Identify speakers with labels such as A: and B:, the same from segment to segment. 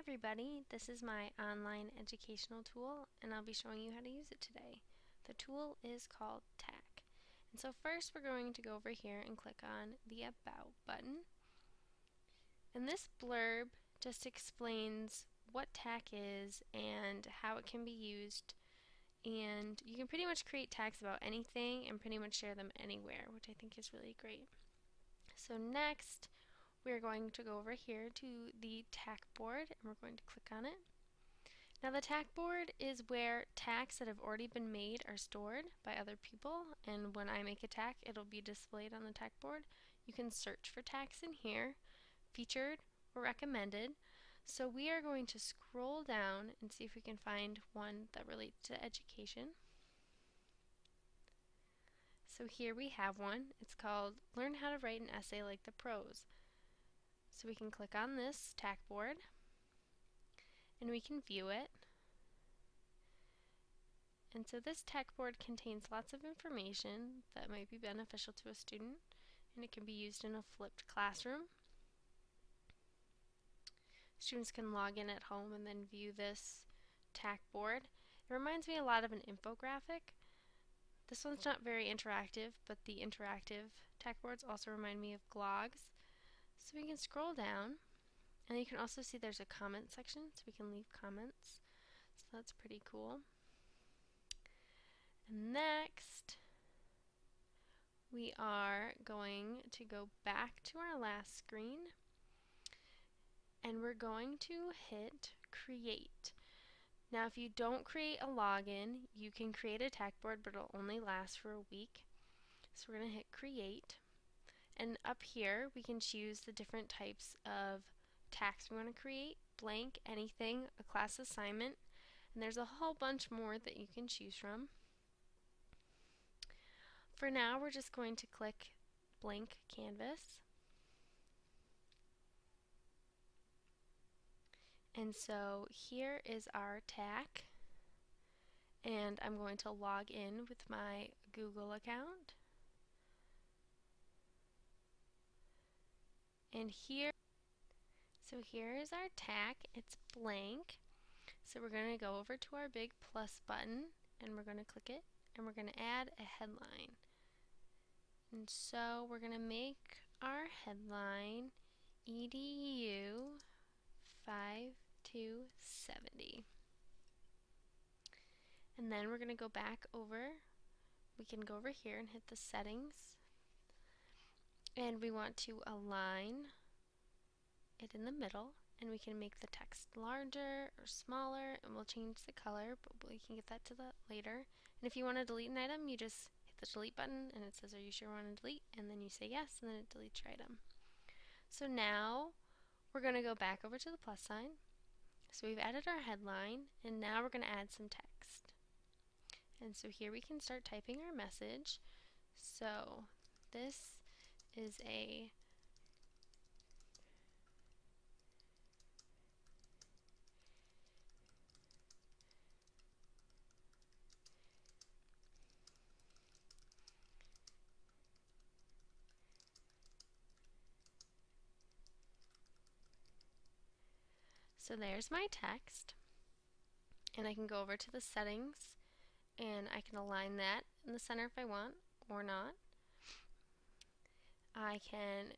A: everybody, this is my online educational tool and I'll be showing you how to use it today. The tool is called tackk. And so first we're going to go over here and click on the About button. And this blurb just explains what tackk is and how it can be used, and you can pretty much create tags about anything and pretty much share them anywhere, which I think is really great. So next we're going to go over here to the tack board and we're going to click on it. Now the tack board is where tags that have already been made are stored by other people, and when I make a tag it'll be displayed on the tack board. You can search for tags in here, featured or recommended. So we are going to scroll down and see if we can find one that relates to education. So here we have one. It's called Learn How to Write an Essay Like the Pros. So we can click on this tack board and we can view it. And so this tack board contains lots of information that might be beneficial to a student, and it can be used in a flipped classroom. Students can log in at home and then view this tack board. It reminds me a lot of an infographic. This one's not very interactive, but the interactive tack boards also remind me of blogs. So we can scroll down, and you can also see there's a comment section, so we can leave comments. So that's pretty cool. And next, we are going to go back to our last screen, and we're going to hit Create. Now if you don't create a login, you can create a tack board, but it'll only last for a week. So we're going to hit Create. And up here we can choose the different types of tags we want to create: blank, anything, a class assignment, and there's a whole bunch more that you can choose from. For now we're just going to click blank canvas. And so here is our tack, and I'm going to log in with my Google account. And here is our tack. It's blank. So we're going to go over to our big plus button and we're going to click it, and we're going to add a headline. And so we're going to make our headline EDU 5270. And then we're going to go back over. We can go over here and hit the settings, and we want to align it in the middle, and we can make the text larger or smaller, and we'll change the color, but we can get that to that later. And if you want to delete an item, you just hit the delete button and it says, are you sure you want to delete? And then you say yes, and then it deletes your item. So now we're going to go back over to the plus sign. So we've added our headline, and now we're going to add some text. And so here we can start typing our message. So this is a So there's my text, and I can go over to the settings and I can align that in the center if I want or not. I can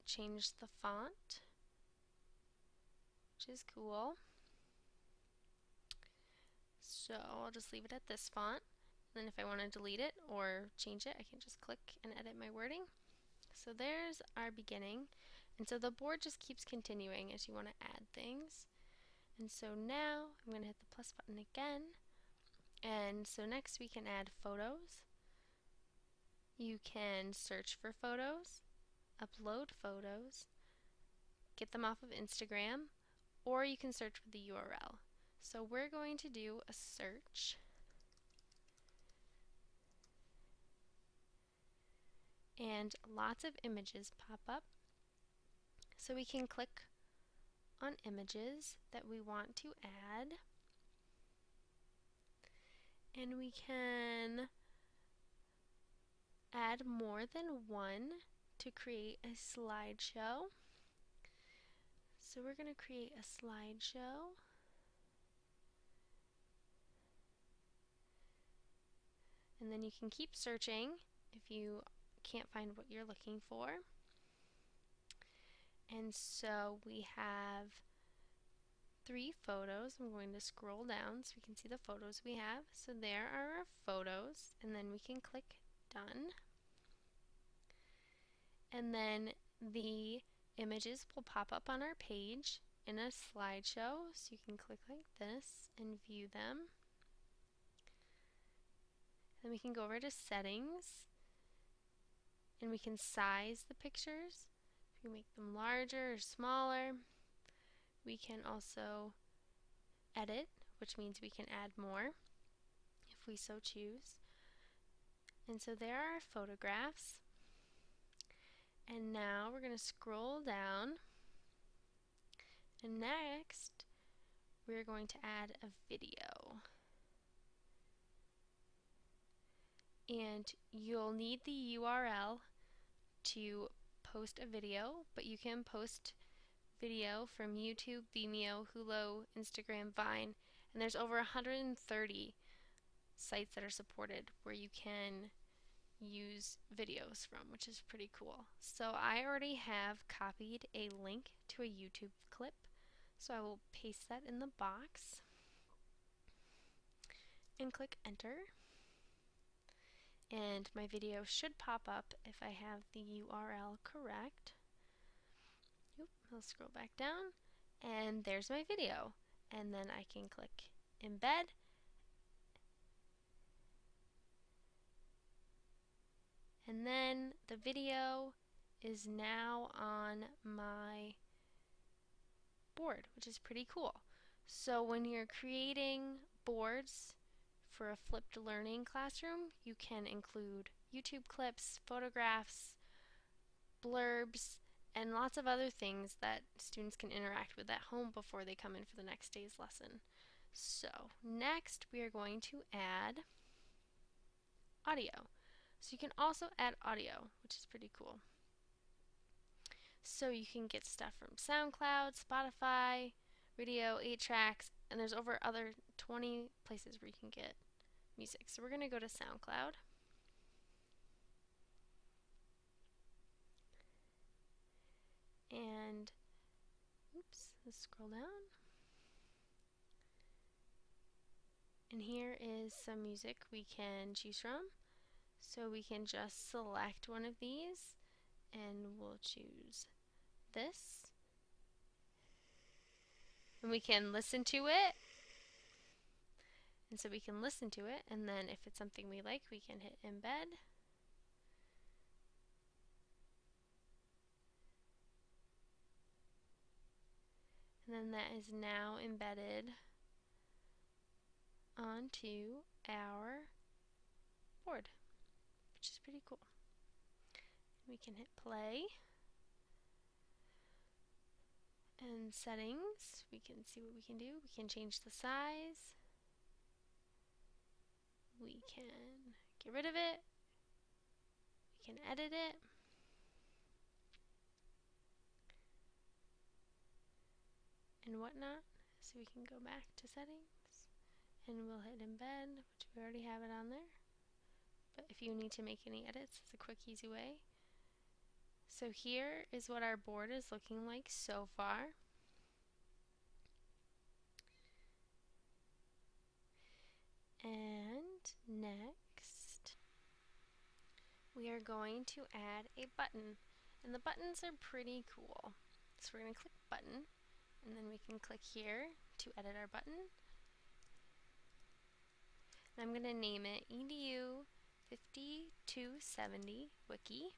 A: change the font, which is cool. So I'll just leave it at this font. Then if I want to delete it or change it, I can just click and edit my wording. So there's our beginning. And so the board just keeps continuing as you want to add things. And so now I'm going to hit the plus button again. And so next we can add photos. You can search for photos, upload photos, get them off of Instagram, or you can search for the URL. So we're going to do a search. And lots of images pop up. So we can click on images that we want to add, and we can add more than one to create a slideshow. So we're going to create a slideshow. And then you can keep searching if you can't find what you're looking for. And so we have 3 photos. I'm going to scroll down so we can see the photos we have. So there are our photos, and then we can click done. And then the images will pop up on our page in a slideshow, so you can click like this and view them. Then we can go over to settings, and we can size the pictures. We can make them larger or smaller. We can also edit, which means we can add more if we so choose. And so there are our photographs. And now we're going to scroll down, and next we're going to add a video. And you'll need the URL to post a video, but you can post video from YouTube, Vimeo, Hulu, Instagram, Vine, and there's over 130 sites that are supported where you can use videos from, which is pretty cool. So I already have copied a link to a YouTube clip, so I will paste that in the box and click enter. And my video should pop up if I have the URL correct. Oop, I'll scroll back down, and there's my video. And then I can click embed, and then the video is now on my board, which is pretty cool. So when you're creating boards for a flipped learning classroom, you can include YouTube clips, photographs, blurbs, and lots of other things that students can interact with at home before they come in for the next day's lesson. So next we are going to add audio. So you can also add audio, which is pretty cool. So you can get stuff from SoundCloud, Spotify, Radio, 8-Tracks, and there's over other 20 places where you can get music. So we're going to go to SoundCloud. And, oops, let's scroll down. And here is some music we can choose from. So we can just select one of these, and we'll choose this. And we can listen to it. And so we can listen to it, and then if it's something we like, we can hit embed. And then that is now embedded onto our board, which is pretty cool. We can hit play. And settings, we can see what we can do. We can change the size. We can get rid of it. We can edit it. And whatnot. So we can go back to settings, and we'll hit embed, which we already have it on there. But if you need to make any edits, it's a quick, easy way. So here is what our board is looking like so far. And next, we are going to add a button. And the buttons are pretty cool. So we're going to click button, and then we can click here to edit our button. And I'm going to name it EDU 5270 Wiki.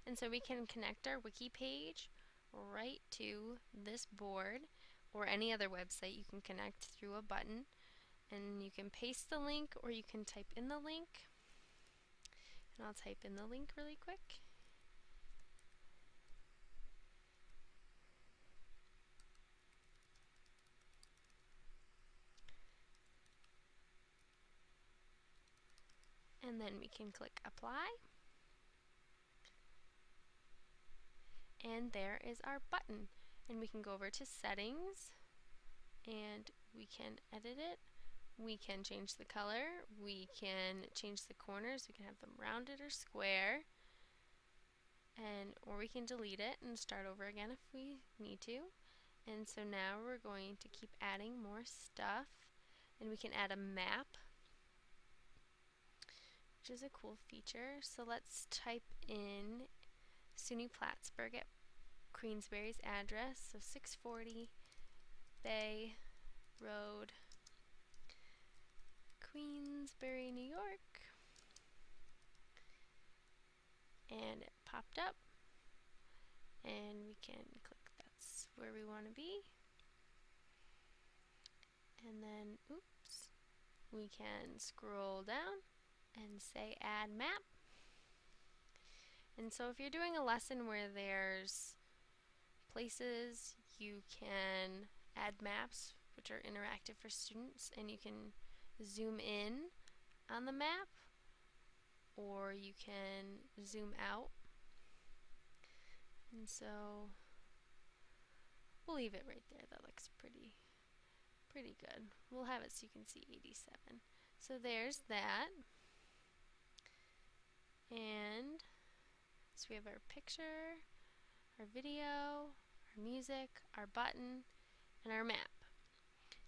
A: And so we can connect our wiki page right to this board or any other website you can connect through a button. And you can paste the link, or you can type in the link. And I'll type in the link really quick. And then we can click apply. And there is our button. And we can go over to settings and we can edit it. We can change the color, we can change the corners, we can have them rounded or square, or we can delete it and start over again if we need to. And so now we're going to keep adding more stuff, and we can add a map, which is a cool feature. So let's type in SUNY Plattsburgh at Queensberry's address, so 640 Bay Road, Queensberry, New York, and it popped up, and we can click that's where we want to be, and then oops, we can scroll down and say add map. And so if you're doing a lesson where there's places, you can add maps which are interactive for students, and you can zoom in on the map or you can zoom out. And so we'll leave it right there. That looks pretty good. We'll have it so you can see 87. So there's that. And so we have our picture, our video, our music, our button, and our map.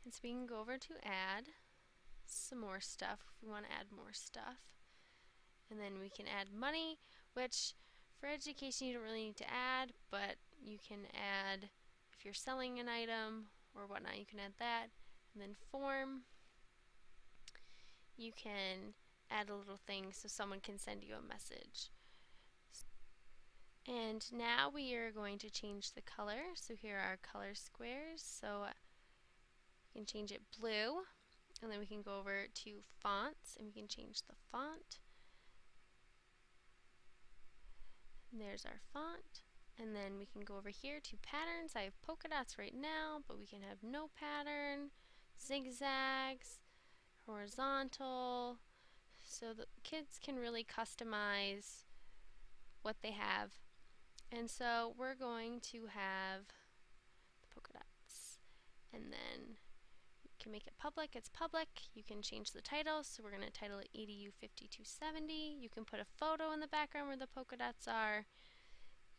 A: And so we can go over to add some more stuff if we want to add more stuff. And then we can add money, which for education you don't really need to add, but you can add if you're selling an item or whatnot, you can add that. And then form, you can add a little thing so someone can send you a message. And now we are going to change the color. So here are our color squares. So we can change it blue, and then we can go over to fonts and we can change the font. And there's our font. And then we can go over here to patterns. I have polka dots right now, but we can have no pattern, zigzags, horizontal. So the kids can really customize what they have. And so we're going to have the polka dots. And then you can make it public. It's public. You can change the title. So we're going to title it EDU 5270. You can put a photo in the background where the polka dots are.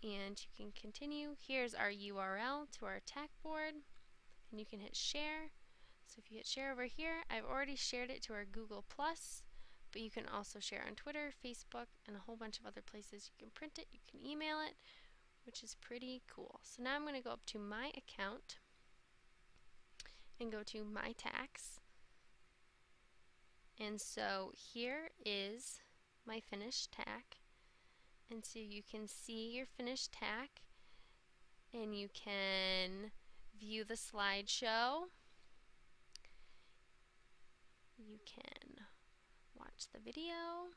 A: And you can continue. Here's our URL to our tackk board, and you can hit share. So if you hit share over here, I've already shared it to our Google+, but you can also share on Twitter, Facebook, and a whole bunch of other places. You can print it, you can email it, which is pretty cool. So now I'm going to go up to my account and go to my tax. And so here is my finished tack. And so you can see your finished tack, and you can view the slideshow. You can watch the video.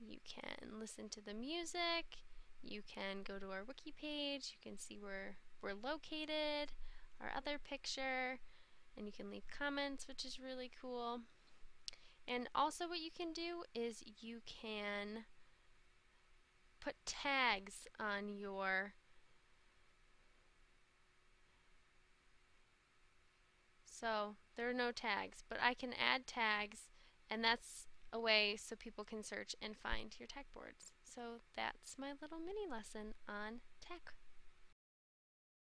A: You can listen to the music. You can go to our wiki page. You can see where we're located, our other picture, and you can leave comments, which is really cool. And also what you can do is you can put tags on your so there are no tags, but I can add tags, and that's a way so people can search and find your tackk boards. So that's my little mini lesson on tackk.